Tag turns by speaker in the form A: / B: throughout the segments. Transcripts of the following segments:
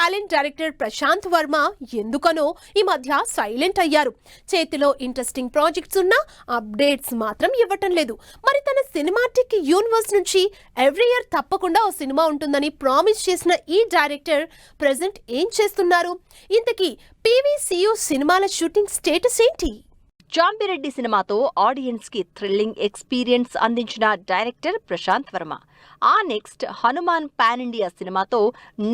A: Talent director Prashanth Varma ఎందుకనో ఈ మధ్య సైలెంట్ అయ్యారు. చేతిలో ఇంట్రెస్టింగ్ ప్రాజెక్ట్స్ ఉన్నా అప్డేట్స్ మాత్రం ఇవ్వటం లేదు. మరి తన సినిమాటిక్ యూనివర్స్ నుంచి ఎవ్రీ ఇయర్ తప్పకుండా ఓ సినిమా ఉంటుందని ప్రామిస్ చేసిన ఈ డైరెక్టర్ ప్రెజెంట్ ఏం చేస్తున్నారు? ఇంతకీ పీవీసీయూ సినిమాల షూటింగ్ స్టేటస్ ఏంటి?
B: జాంబిరెడ్డి సినిమాతో ఆడియన్స్ కి థ్రిల్లింగ్ ఎక్స్పీరియన్స్ అందించిన డైరెక్టర్ ప్రశాంత్ వర్మ ఆ నెక్స్ట్ హనుమాన్ పాన్ ఇండియా సినిమాతో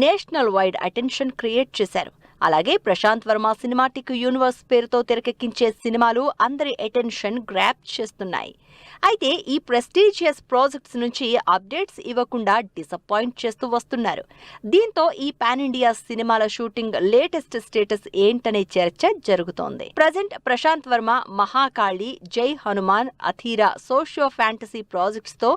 B: నేషనల్ వైడ్ అటెన్షన్ క్రియేట్ చేశారు. అలాగే ప్రశాంత్ వర్మ సినిమాటిక్ యూనివర్స్ పేరుతో తెరకెక్కించే సినిమాలు అందరి అటెన్షన్ గ్రాప్ చేస్తున్నాయి. అయితే ఈ ప్రెస్టీజియస్ ప్రాజెక్ట్స్ నుంచి అప్డేట్స్ ఇవ్వకుండా డిసప్పాయింట్ చేస్తూ వస్తున్నారు. దీంతో ఈ పాన్ ఇండియా సినిమాల షూటింగ్ లేటెస్ట్ స్టేటస్ ఏంటనే చర్చ జరుగుతోంది. ప్రజెంట్ ప్రశాంత్ వర్మ మహాకాళి, జై హనుమాన్, అథీరా సోషియో ఫ్యాంటసీ ప్రాజెక్ట్స్ తో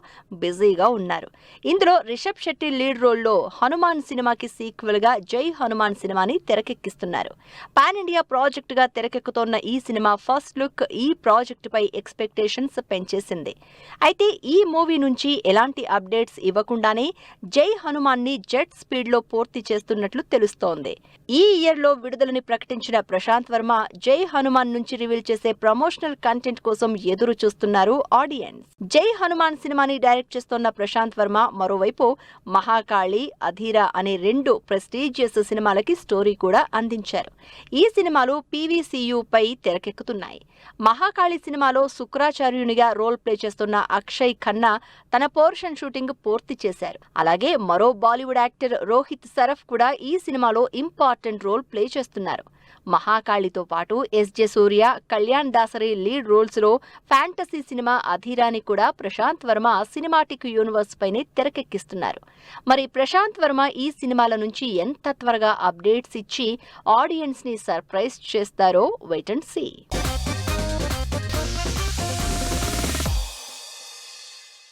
B: బిజీగా ఉన్నారు. ఇందులో రిషబ్ శెట్టి లీడ్ రోల్లో హనుమాన్ సినిమాకి సీక్వెల్ గా జై హనుమాన్ సినిమాని తెరకెక్కిస్తున్నారు. పాన్ ఇండియా ప్రాజెక్ట్ గా తెరకెక్కుతోన్న ఈ సినిమా ఫస్ట్ లుక్ ఈ ప్రాజెక్ట్ పై ఎక్స్పెక్టేషన్స్ పెంచేసింది. అయితే ఈ మూవీ నుంచి ఎలాంటి అప్డేట్స్ ఇవ్వకుండానే జై హనుమాన్ ని జెట్ స్పీడ్ లో పూర్తి చేస్తున్నట్లు తెలుస్తోంది. ఈ ఇయర్ లో విడుదలని ప్రకటించిన ప్రశాంత్ వర్మ జై హనుమాన్ నుంచి రివీల్ చేసే ప్రమోషనల్ కంటెంట్ కోసం ఎదురు చూస్తున్నారు ఆడియన్స్. జై హనుమాన్ సినిమాని డైరెక్ట్ చేస్తున్న ప్రశాంత్ వర్మ మరోవైపు మహాకాళి, అధీరా అనే 2 ప్రెస్టీజియస్ సినిమాలకి స్టోరీ కూడా అందించారు. ఈ సినిమాలు పీవీసీయూ పై తెరకెక్కుతున్నాయి. మహాకాళి సినిమాలో శుక్రాచార్యునిగా రోల్ ప్లే చేస్తున్న అక్షయ్ ఖన్నా తన పోర్షన్ షూటింగ్ పూర్తి చేశారు. అలాగే మరో బాలీవుడ్ యాక్టర్ రోహిత్ సరఫ్ కూడా ఈ సినిమాలో ఇంపార్టెంట్ రోల్ ప్లే చేస్తున్నారు. మహాకాళితో పాటు ఎస్జే సూర్య, కళ్యాణ్ దాసరి లీడ్ రోల్స్ లో ఫ్యాంటసీ సినిమా అధీరాని కూడా ప్రశాంత్ వర్మ సినిమాటిక్ యూనివర్స్ పైనే తెరకెక్కిస్తున్నారు. మరి ప్రశాంత్ వర్మ ఈ సినిమాల నుంచి ఎంత త్వరగా అప్డేట్స్ ఇచ్చి ఆడియన్స్ ని సర్ప్రైజ్ చేస్తారో వెయిట్ అండ్ సీ.